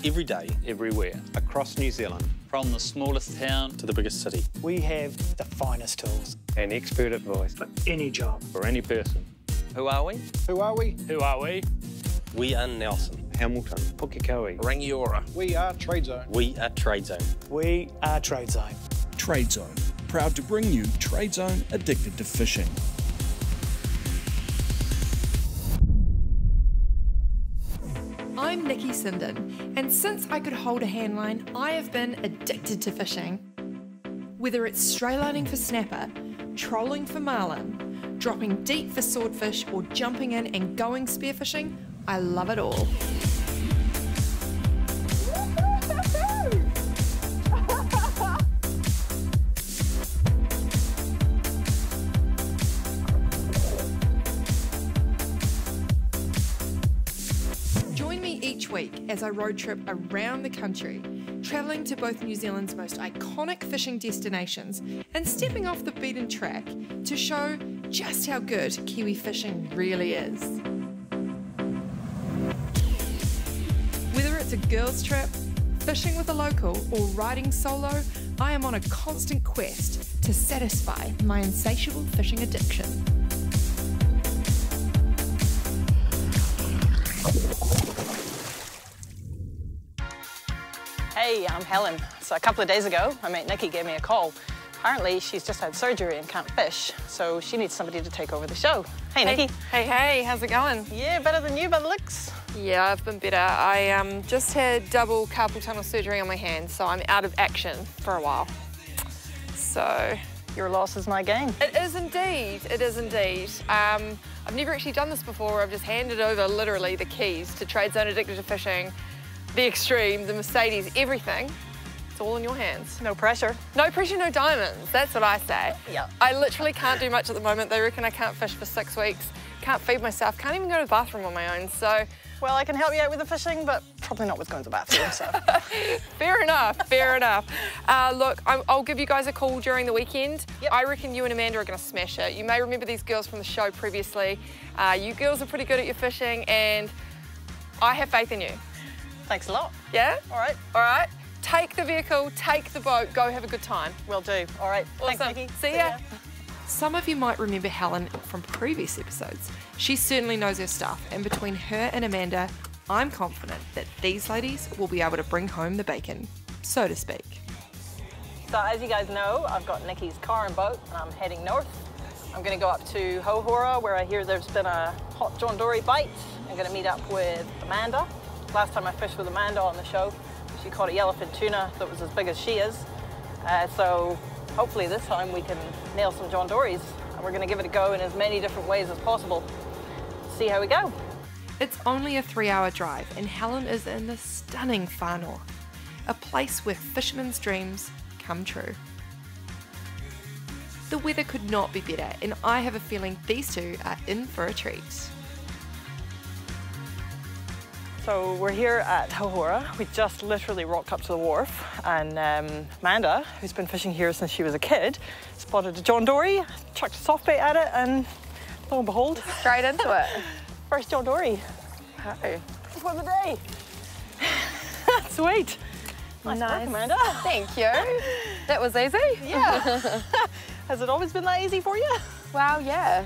every day, everywhere, across New Zealand. From the smallest town to the biggest city. We have the finest tools. And expert advice. For any job. For any person. Who are we? Who are we? Who are we? We are Nelson, Hamilton, Pukekohe, Rangiora. We are Trade Zone. We are Trade Zone. We are Trade Zone. Trade Zone, proud to bring you Trade Zone Addicted to Fishing. I'm Nicky Sinden, and since I could hold a handline, I have been addicted to fishing. Whether it's straylining for snapper, trolling for marlin, dropping deep for swordfish, or jumping in and going spearfishing, I love it all. Join me each week as I road trip around the country, travelling to both New Zealand's most iconic fishing destinations and stepping off the beaten track to show just how good Kiwi fishing really is. Whether it's a girls' trip, fishing with a local, or riding solo, I am on a constant quest to satisfy my insatiable fishing addiction. Hey, I'm Helen. So a couple of days ago, my mate Nicky gave me a call. Apparently, she's just had surgery and can't fish, so she needs somebody to take over the show. Hey, Nicky. Hey, how's it going? Yeah, better than you by the looks. Yeah, I've been better. I just had double carpal tunnel surgery on my hand, so I'm out of action for a while. So... Your loss is my gain. It is indeed, it is indeed. I've never actually done this before. I've just handed over, literally, the keys to Trade Zone Addicted to Fishing, the Extreme, the Mercedes, everything. It's all in your hands. No pressure. No pressure, no diamonds. That's what I say. Yeah. I literally can't do much at the moment. They reckon I can't fish for 6 weeks, can't feed myself, can't even go to the bathroom on my own, so... Well, I can help you out with the fishing, but probably not with going to the bathroom, so... Fair enough, fair enough. Look, I'll give you guys a call during the weekend. Yep. I reckon you and Amanda are going to smash it. You may remember these girls from the show previously. You girls are pretty good at your fishing, and I have faith in you. Thanks a lot. Yeah? All right. All right. Take the vehicle, take the boat, go have a good time. Will do. All right. Awesome. Thanks, Nicky. See ya. Some of you might remember Helen from previous episodes. She certainly knows her stuff, and between her and Amanda, I'm confident that these ladies will be able to bring home the bacon, so to speak. So as you guys know, I've got Nicky's car and boat, and I'm heading north. I'm going to go up to Houhora, where I hear there's been a hot John Dory bite. I'm going to meet up with Amanda. Last time I fished with Amanda on the show, she caught a yellowfin tuna that was as big as she is. So hopefully this time we can nail some John Dorys, and we're going to give it a go in as many different ways as possible. See how we go. It's only a 3-hour drive, and Helen is in the stunning far north, a place where fishermen's dreams come true. The weather could not be better, and I have a feeling these two are in for a treat. So we're here at Houhora. We just literally rocked up to the wharf, and Amanda, who's been fishing here since she was a kid, spotted a John Dory, chucked a soft bait at it, and lo and behold, Straight into it. first John Dory. Hey. For the day. Sweet. Nice work, Amanda. Thank you. That was easy. Yeah. Has it always been that easy for you? Well, yeah.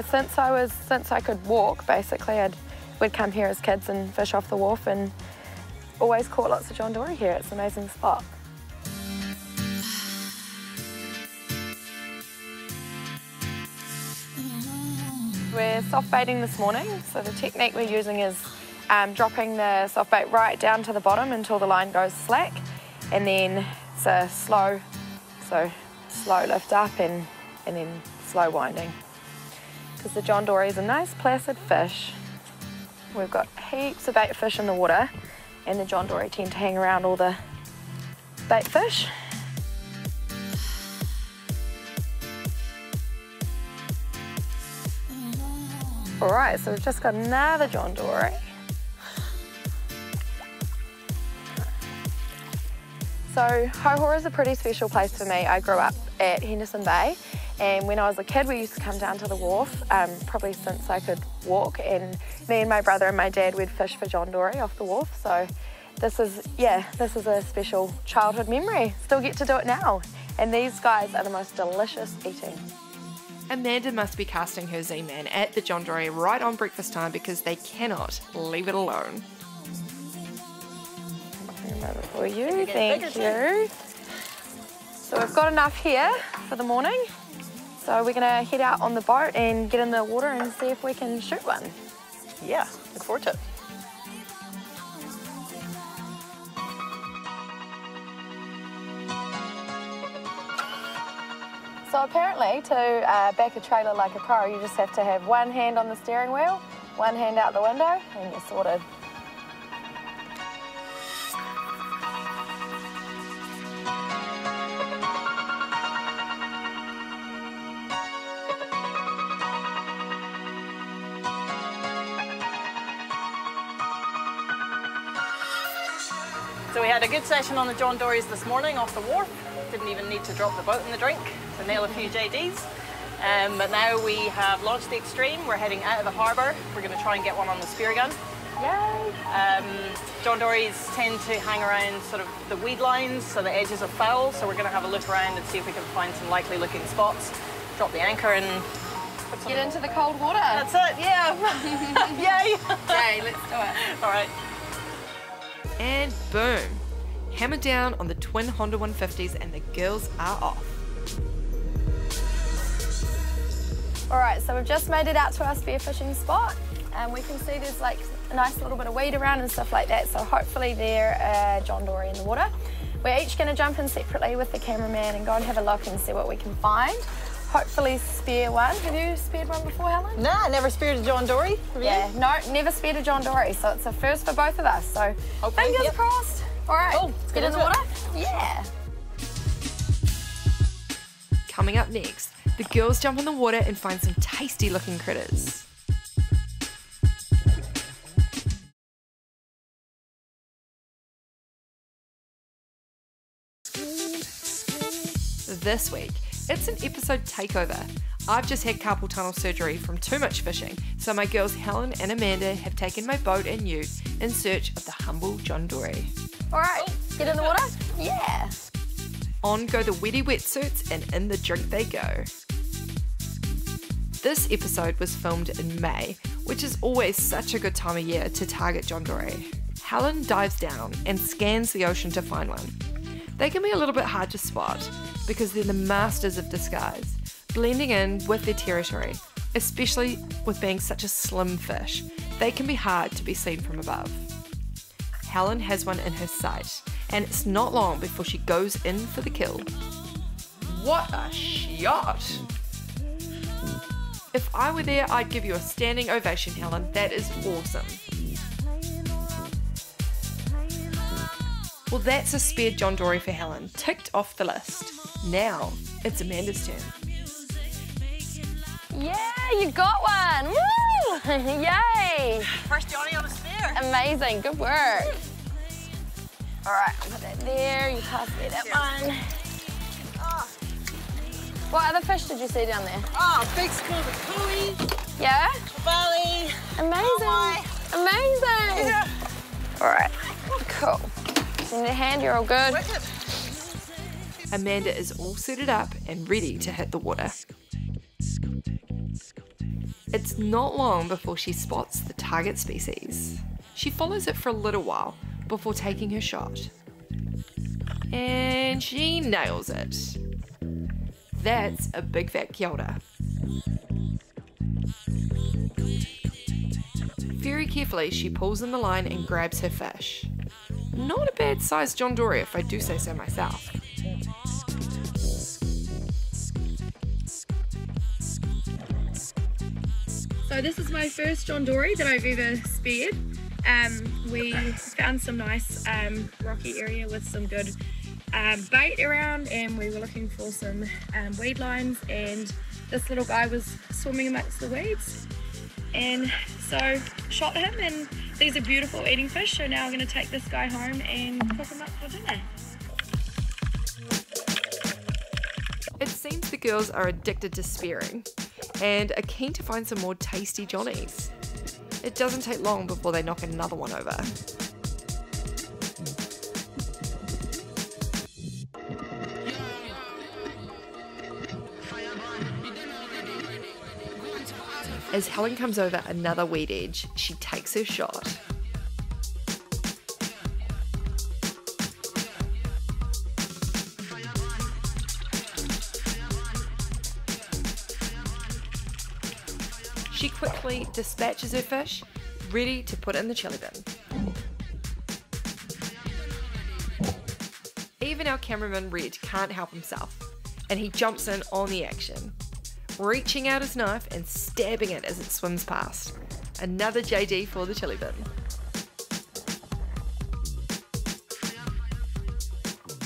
Since I could walk, basically, we'd come here as kids and fish off the wharf, and always caught lots of John Dory here. It's an amazing spot. We're soft baiting this morning, so the technique we're using is dropping the soft bait right down to the bottom until the line goes slack, and then it's a slow lift up and then slow winding. Because the John Dory is a nice placid fish. We've got heaps of bait fish in the water, and the John Dory tend to hang around all the bait fish. All right, so we've just got another John Dory. So Houhora is a pretty special place for me. I grew up at Henderson Bay, And when I was a kid, we used to come down to the wharf, probably since I could walk, and me and my brother and my dad would fish for John Dory off the wharf. So this is a special childhood memory. Still get to do it now. And these guys are the most delicious eating. Amanda must be casting her Z-Man at the John Dory right on breakfast time because they cannot leave it alone. For you, thank you. So we've got enough here for the morning. So we're gonna head out on the boat and get in the water and see if we can shoot one. Yeah, look forward to it. So apparently to back a trailer like a pro, you just have to have one hand on the steering wheel, one hand out the window, and you're sorted. So we had a good session on the John Dories this morning off the wharf. Didn't even need to drop the boat in the drink to nail a few JDs. But now we have launched the Extreme. We're heading out of the harbour. We're going to try and get one on the spear gun. Yay! John Dories tend to hang around sort of the weed lines, so the edges of foul. So we're going to have a look around and see if we can find some likely looking spots. Drop the anchor and Get into the cold water. That's it, yeah. Yay! Yay, let's do it. All right. And boom, hammer down on the twin Honda 150s and the girls are off. All right, so we've just made it out to our spearfishing spot, and we can see there's like a nice little bit of weed around and stuff like that, so hopefully they're John Dory in the water. We're each gonna jump in separately with the cameraman and go and have a look and see what we can find. Hopefully spear one. Have you speared one before, Helen? No, I never speared a John Dory. Yeah, no, never speared a John Dory, so it's a first for both of us, so hopefully, fingers crossed. All right, cool. Let's get in the water. Yeah. Coming up next, the girls jump in the water and find some tasty looking critters. This week, it's an episode takeover. I've just had carpal tunnel surgery from too much fishing, so my girls Helen and Amanda have taken my boat and ute in search of the humble John Dory. All right, get in the water? Yeah. On go the wetty wetsuits and in the drink they go. This episode was filmed in May, which is always such a good time of year to target John Dory. Helen dives down and scans the ocean to find one. They can be a little bit hard to spot because they're the masters of disguise, blending in with their territory, especially with being such a slim fish. They can be hard to be seen from above. Helen has one in her sight, and it's not long before she goes in for the kill. What a shot! If I were there, I'd give you a standing ovation, Helen. That is awesome. Well, that's a speared John Dory for Helen, ticked off the list. Now, it's Amanda's turn. Yeah, you got one! Woo! Yay! First Johnny on a spear. Amazing, good work. All right, I'll put that there. You pass me that one. Oh. What other fish did you see down there? Oh, big school of Cooley, Yeah? Valley. Amazing. Amazing. Yeah. All right, cool. In your hand, you're all good. Wicked. Amanda is all suited up and ready to hit the water. It's not long before she spots the target species. She follows it for a little while before taking her shot. And she nails it. That's a big fat kia ora. Very carefully, she pulls in the line and grabs her fish. Not a bad sized John Dory if I do say so myself. So this is my first John Dory that I've ever speared. We found some nice rocky area with some good bait around, and we were looking for some weed lines, and this little guy was swimming amongst the weeds, and so shot him, and these are beautiful eating fish, so now I'm going to take this guy home and cook him up for dinner. It seems the girls are addicted to spearing and are keen to find some more tasty Johnnies. It doesn't take long before they knock another one over. As Helen comes over another weed edge, she takes her shot. She quickly dispatches her fish, ready to put in the chili bin. Even our cameraman Red can't help himself, and he jumps in on the action, reaching out his knife and stabbing it as it swims past. Another JD for the chili bin.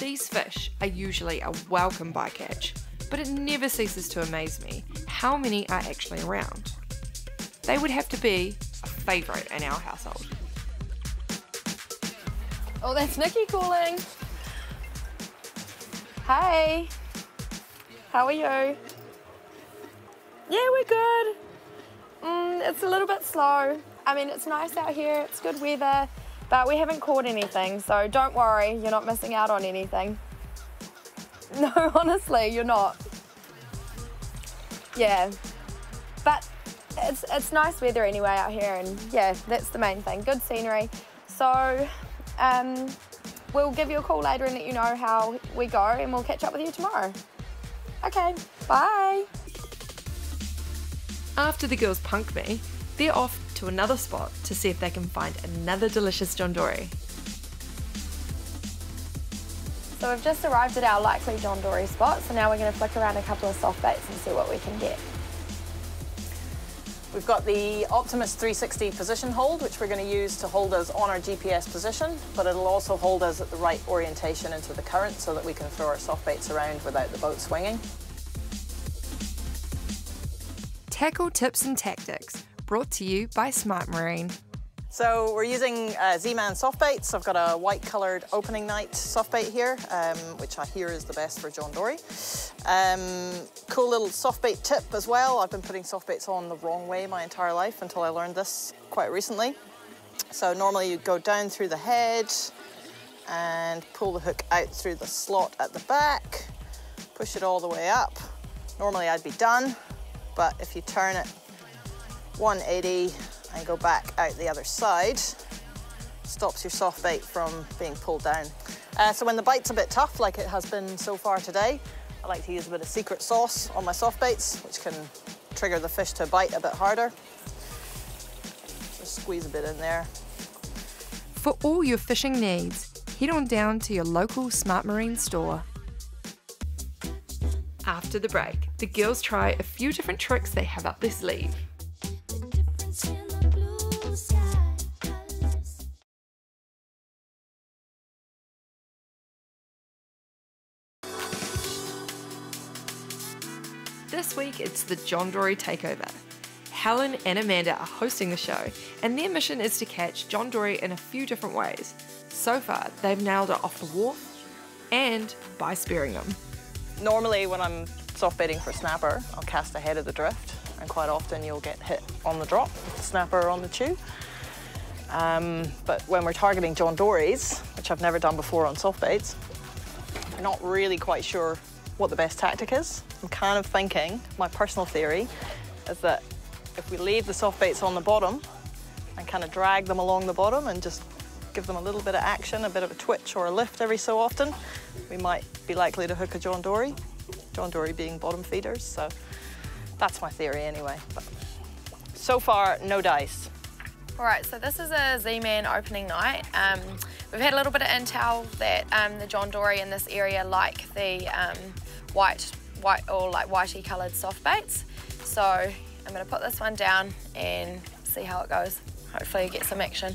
These fish are usually a welcome bycatch, but it never ceases to amaze me how many are actually around. They would have to be a favourite in our household. Oh, that's Nicky calling. Hey, how are you? Yeah, we're good. It's a little bit slow. I mean, it's nice out here, it's good weather, but we haven't caught anything, so don't worry, you're not missing out on anything. No, honestly, you're not. Yeah, but it's nice weather anyway out here, and yeah, that's the main thing, good scenery. So we'll give you a call later and let you know how we go, and we'll catch up with you tomorrow. Okay, bye. After the girls punk me, they're off to another spot to see if they can find another delicious John Dory. So we've just arrived at our likely John Dory spot, so now we're going to flick around a couple of soft baits and see what we can get. We've got the Optimus 360 position hold, which we're going to use to hold us on our GPS position, but it'll also hold us at the right orientation into the current so that we can throw our soft baits around without the boat swinging. Tackle tips and tactics, brought to you by Raymarine. So we're using Z-Man soft baits. I've got a white coloured opening night soft bait here, which I hear is the best for John Dory. Cool little soft bait tip as well. I've been putting soft baits on the wrong way my entire life until I learned this quite recently. So normally you go down through the head and pull the hook out through the slot at the back, push it all the way up. Normally I'd be done, but if you turn it 180 and go back out the other side, stops your soft bait from being pulled down. So when the bite's a bit tough, like it has been so far today, I like to use a bit of secret sauce on my soft baits, which can trigger the fish to bite a bit harder. Just squeeze a bit in there. For all your fishing needs, head on down to your local Raymarine store. After the break, the girls try a few different tricks they have up their sleeve. This week it's the John Dory Takeover. Helen and Amanda are hosting the show, and their mission is to catch John Dory in a few different ways. So far, they've nailed it off the wharf and by spearing them. Normally when I'm soft baiting for snapper, I'll cast ahead of the drift, and quite often you'll get hit on the drop with the snapper on the chew. But when we're targeting John Dories, which I've never done before on soft baits, I'm not really quite sure what the best tactic is. I'm kind of thinking, my personal theory, is that if we leave the soft baits on the bottom and kind of drag them along the bottom and just give them a little bit of action, a bit of a twitch or a lift every so often, we might be likely to hook a John Dory. John Dory being bottom feeders, so that's my theory anyway. But so far, no dice. All right, so this is a Z-Man opening night. We've had a little bit of intel that the John Dory in this area like the white or like whitey coloured soft baits. So I'm going to put this one down and see how it goes. Hopefully get some action.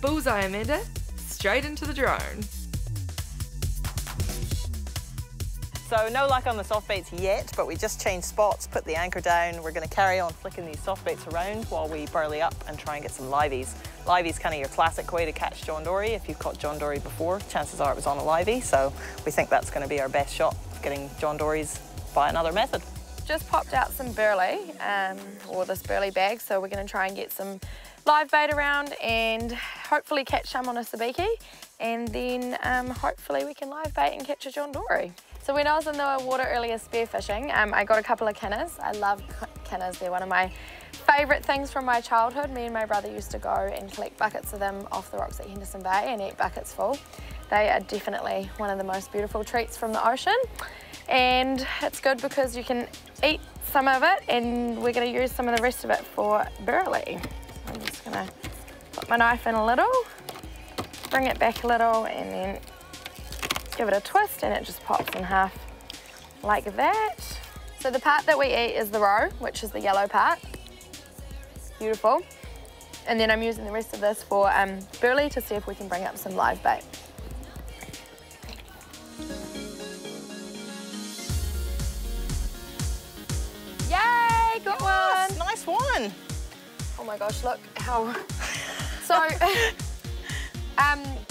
Bullseye, Amanda. Straight into the drone. So no luck on the soft baits yet, but we just changed spots, put the anchor down. We're going to carry on flicking these soft baits around while we burley up and try and get some liveys. Livey's kind of your classic way to catch John Dory. If you've caught John Dory before, chances are it was on a livey, so we think that's going to be our best shot of getting John Dory's by another method. Just popped out some burley, or this burley bag, so we're going to try and get some live bait around and hopefully catch some on a sabiki, and then hopefully we can live bait and catch a John Dory. So when I was in the water earlier spearfishing, I got a couple of kinners. I love kinners, they're one of my favourite things from my childhood. Me and my brother used to go and collect buckets of them off the rocks at Henderson Bay and eat buckets full. They are definitely one of the most beautiful treats from the ocean, and it's good because you can eat some of it, and we're going to use some of the rest of it for burley. I'm just going to put my knife in a little, bring it back a little, and then give it a twist, and it just pops in half like that. So the part that we eat is the roe, which is the yellow part. Beautiful. And then I'm using the rest of this for burley to see if we can bring up some live bait. Yay, got one. Nice one. Oh my gosh, look how... So,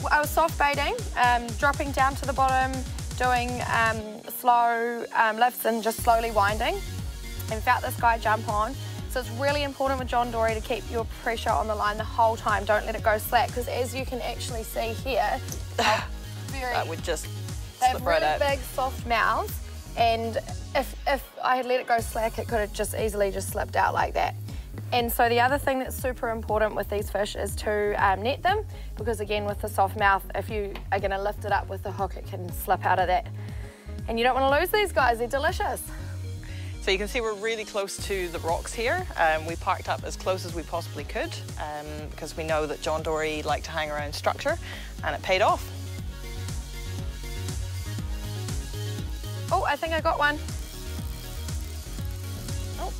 I was soft baiting, dropping down to the bottom, doing slow lifts and just slowly winding, and felt this guy jump on. So it's really important with John Dory to keep your pressure on the line the whole time. Don't let it go slack, because as you can actually see here, that would just they have slip right really out. big, soft mouths, and if I had let it go slack, it could have just easily just slipped out like that. And so the other thing that's super important with these fish is to net them, because again, with the soft mouth, if you are going to lift it up with the hook, it can slip out of that. And you don't want to lose these guys, they're delicious. So you can see we're really close to the rocks here. We parked up as close as we possibly could because we know that John Dory liked to hang around structure, and it paid off. Oh, I think I got one. Oh.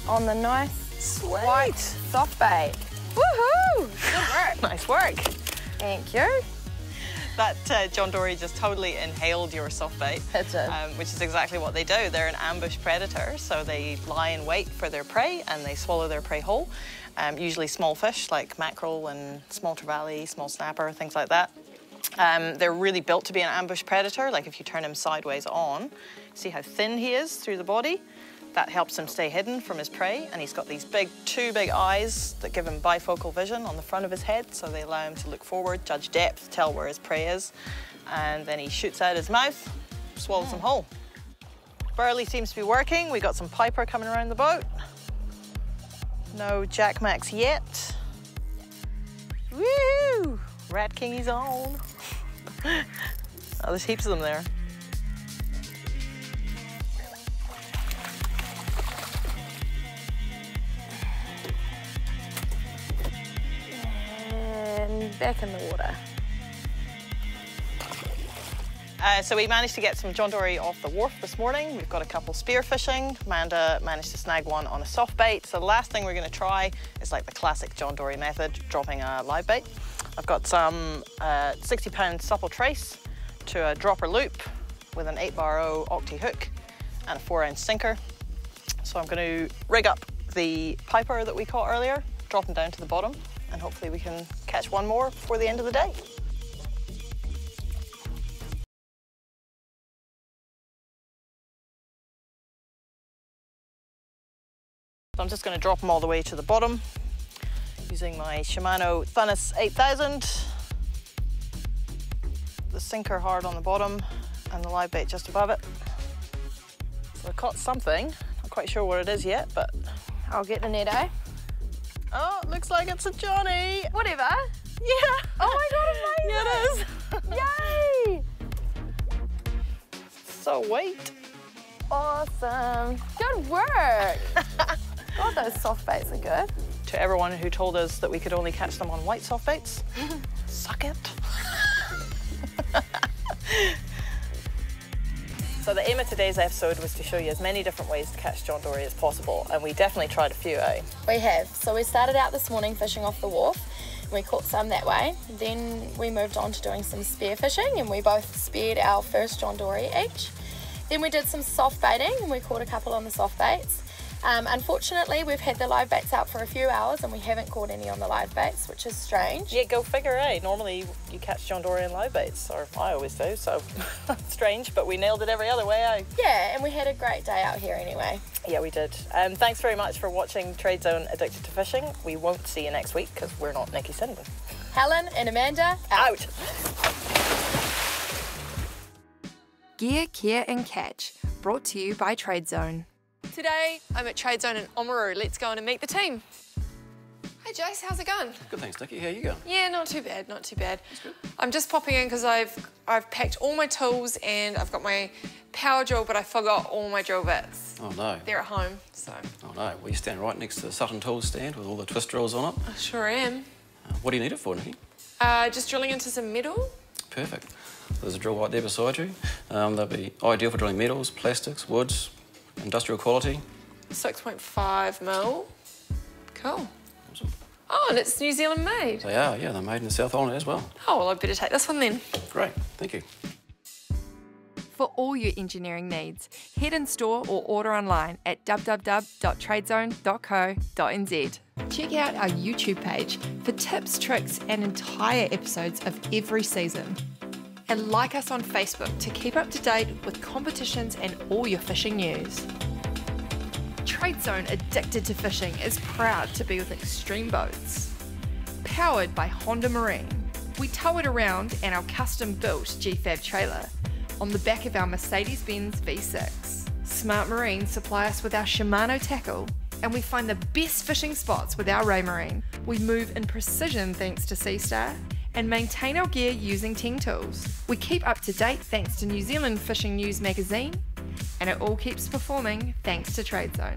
On the nice white soft bait. Woohoo! Good work. Nice work. Thank you. That John Dory just totally inhaled your soft bait, which is exactly what they do. They're an ambush predator, so they lie in wait for their prey and they swallow their prey whole. Usually small fish like mackerel and small trevally, small snapper, things like that. They're really built to be an ambush predator. Like if you turn him sideways on, see how thin he is through the body? That helps him stay hidden from his prey, and he's got these two big eyes that give him bifocal vision on the front of his head, so they allow him to look forward, judge depth, tell where his prey is, and then he shoots out his mouth, swallows them whole. Burley seems to be working. We got some piper coming around the boat. No Jack Max yet. Woo! Rat Kingy's on. Oh, there's heaps of them there. Back in the water. So we managed to get some John Dory off the wharf this morning. We've got a couple spear fishing. Amanda managed to snag one on a soft bait. So the last thing we're going to try is like the classic John Dory method, dropping a live bait. I've got some 60-pound supple trace to a dropper loop with an 8-bar-0 octi hook and a 4-ounce sinker. So I'm going to rig up the piper that we caught earlier, drop them down to the bottom, and hopefully we can catch one more before the end of the day. So I'm just going to drop them all the way to the bottom using my Shimano Thunus 8000. The sinker hard on the bottom and the live bait just above it. So I caught something, not quite sure what it is yet, but I'll get the net, eh? oh, it looks like it's a Johnny. Whatever. Yeah. Oh my God, Yeah, it is. Yay! So white. Awesome. Good work. God, those soft baits are good. To everyone who told us that we could only catch them on white soft baits, suck it. So the aim of today's episode was to show you as many different ways to catch John Dory as possible, and we definitely tried a few, eh? We have. So we started out this morning fishing off the wharf. We caught some that way. Then we moved on to doing some spear fishing, and we both speared our first John Dory each. Then we did some soft baiting, and we caught a couple on the soft baits. Unfortunately, we've had the live baits out for a few hours and we haven't caught any on the live baits, which is strange. Yeah, go figure, eh? Normally you catch John Dory on live baits, or I always do, so strange, but we nailed it every other way, eh? Yeah, and we had a great day out here anyway. Yeah, we did. Thanks very much for watching Trade Zone Addicted to Fishing. We won't see you next week because we're not Nicky Sinden. Helen and Amanda, out. Gear, Care and Catch, brought to you by Trade Zone. Today, I'm at Trade Zone in Oamaru. Let's go in and meet the team. Hey Jace, how's it going? Good, thanks, Nicky. How you going? Yeah, not too bad, not too bad. That's good. I'm just popping in because I've packed all my tools and I've got my power drill, but I forgot all my drill bits. Oh no. They're at home, so. Oh no. Well, you stand right next to the Sutton Tools stand with all the twist drills on it. I sure am. What do you need it for, Nicky? Just drilling into some metal. Perfect. There's a drill right there beside you. They'll be ideal for drilling metals, plastics, woods, industrial quality. 6.5 mil. Cool. Awesome. Oh, and it's New Zealand made. They are, yeah. They're made in the South Island as well. Oh, well, I better take this one then. Great. Thank you. For all your engineering needs, head in store or order online at www.tradezone.co.nz. Check out our YouTube page for tips, tricks, and entire episodes of every season. And like us on Facebook to keep up to date with competitions and all your fishing news. Trade Zone Addicted to Fishing is proud to be with Extreme Boats. Powered by Honda Marine. We tow it around in our custom-built GFAB trailer on the back of our Mercedes-Benz V6. Smart Marine supply us with our Shimano tackle, and we find the best fishing spots with our Raymarine. We move in precision thanks to Seastar, and maintain our gear using Ting tools. We keep up to date thanks to New Zealand Fishing News magazine, and it all keeps performing thanks to Trade Zone.